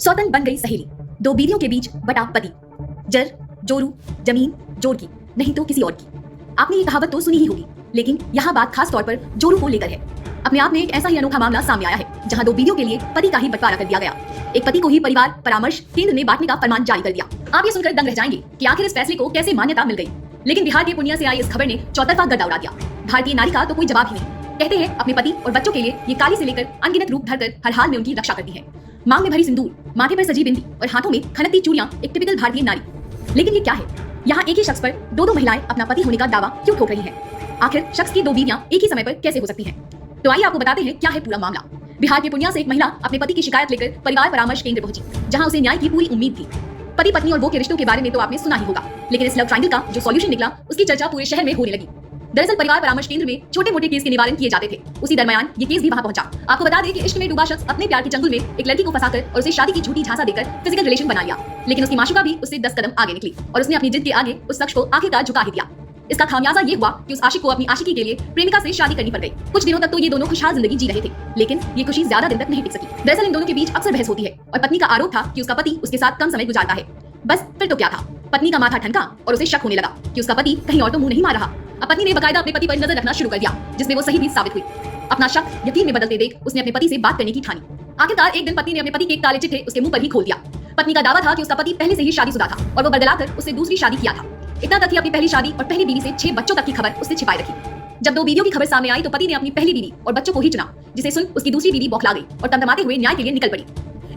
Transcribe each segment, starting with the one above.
सौतन बन गई सहेली, दो बीवियों के बीच बटा पति, जर जोरू जमीन जोड़ की नहीं तो किसी और की। आपने ये कहावत तो सुनी ही होगी, लेकिन यहाँ बात खास तौर पर जोरू को लेकर है। अपने आप में एक ऐसा ही अनोखा मामला सामने आया है जहाँ दो बीवियों के लिए पति का ही बंटवारा कर दिया गया। एक पति को ही परिवार परामर्श केंद्र ने बांटने का फरमान जारी कर दिया। आप ये सुनकर दंग रह जाएंगे कि आखिर इस फैसले को कैसे मान्यता मिल गई। लेकिन बिहार के पूर्णिया से आई इस खबर ने चौतरफा गर्दा उड़ा दिया। भारतीय नारी का तो कोई जवाब ही नहीं। कहते हैं अपने पति और बच्चों के लिए ये काली से लेकर अनगिनत रूप धरकर हर हाल में उनकी रक्षा करती है। मांग में भरी सिंदूर, माथे पर सजी बिंदी और हाथों में खनकती चूड़ियां, एक टिपिकल भारतीय नारी। लेकिन ये क्या है? यहाँ एक ही शख्स पर दो महिलाएं अपना पति होने का दावा क्यों ठोक रही हैं? आखिर शख्स की दो बीवियां एक ही समय पर कैसे हो सकती हैं? तो आइए आपको बताते हैं क्या है पूरा मामला। बिहार के पूर्णिया से एक महिला अपने पति की शिकायत लेकर परिवार परामर्श केंद्र पहुंची, जहां उसे न्याय की पूरी उम्मीद थी। पति पत्नी और वो के रिश्तों के बारे में तो आपने सुना ही होगा, लेकिन इस लव ट्रायंगल का जो सॉल्यूशन निकला उसकी चर्चा पूरे शहर में होने लगी। दरअसल परिवार परामर्श केंद्र में छोटे मोटे केस के निवारण किए जाते थे। उसी दरमियान ये केस भी वहां पहुंचा। आपको बता दें कि इश्क में डूबा शख्स अपने प्यार के चंगुल में एक लड़की को फंसाकर और उसे शादी की झूठी झांसा देकर फिजिकल रिलेशन बना लिया। लेकिन उसकी माशुका भी उससे 10 कदम आगे निकली और उसने अपनी जिद के आगे उस शख्स को आखिरकार झुका ही दिया। इसका खामियाजा ये हुआ कि उस आशिक को अपनी आशिकी के लिए प्रेमिका से शादी करनी पड़ गई। कुछ दिनों तक तो ये दोनों खुशहाल जिंदगी जी रहे थे, लेकिन ये खुशी ज्यादा दिन तक नहीं टिक सकी। दरअसल इन दोनों के बीच अक्सर बहस होती है और पत्नी का आरोप था कि उसका पति उसके साथ कम समय गुजारता है। बस फिर तो क्या था, पत्नी का माथा ठनका और उसे शक होने लगा कि उसका पति कहीं और तो मुंह नहीं मार रहा। अब पत्नी ने बकायदा अपने पति पर नजर रखना शुरू कर दिया, जिसमें वो सही भी साबित हुई। अपना शक यकीन में बदलते देख उसने अपने पति से बात करने की ठानी। आखिरकार एक दिन पत्नी ने अपने पति के काले चिट्ठे उसके मुंह पर ही खोल दिया। पत्नी का दावा था कि उसका पति पहले से ही शादीशुदा था और वो बदलाकर उससे दूसरी शादी किया था। इतना तक कि अपनी पहली शादी और पहली बीवी से 6 बच्चों तक की खबर उसने छिपाई रखी। जब दो बीवियों की खबर सामने आई तो पति ने अपनी पहली बीवी और बच्चों को ही चुना, जिसे सुन उसकी दूसरी बीवी बौखला गई और तमतमाते हुए न्याय के लिए निकल पड़ी।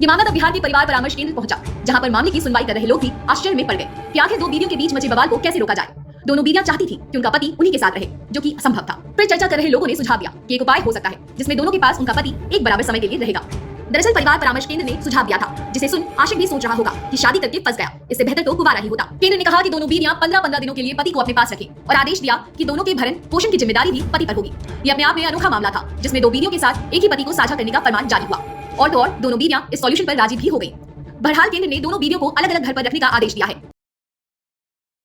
ये मामला तब बिहार के परिवार परामर्श केंद्र पहुंचा, जहां पर मामले की सुनवाई कर रहे लोग भी आश्चर्य में पड़ गए कि आखिर दो बीवियों के बीच मचे बवाल को कैसे रोका जाए। दोनों बीवियां चाहती थी कि उनका पति उन्हीं के साथ रहे, जो कि असंभव था। फिर चर्चा कर रहे लोगों ने सुझाव दिया कि एक उपाय हो सकता है जिसमें दोनों के पास उनका पति एक बराबर समय के लिए रहेगा। दरअसल परिवार परामर्श केंद्र ने सुझाव दिया था, जिसे सुन आशिक भी सोच रहा होगा कि शादी करके फंस गया, इससे बेहतर तो कुंवारा ही होता। केंद्र ने कहा कि दोनों बीवियां 15-15 दिनों के लिए पति को अपने पास रखें और आदेश दिया कि दोनों के भरण पोषण की जिम्मेदारी भी पति पर होगी। ये अपने आप में अनोखा मामला था, जिसमें दो बीवियों के साथ एक ही पति को साझा करने का फरमान जारी हुआ। और तो और दोनों बीवियां इस सॉल्यूशन पर राजी भी हो गई। बहरहाल केंद्र ने दोनों बीवियों को अलग अलग घर पर रखने का आदेश दिया है।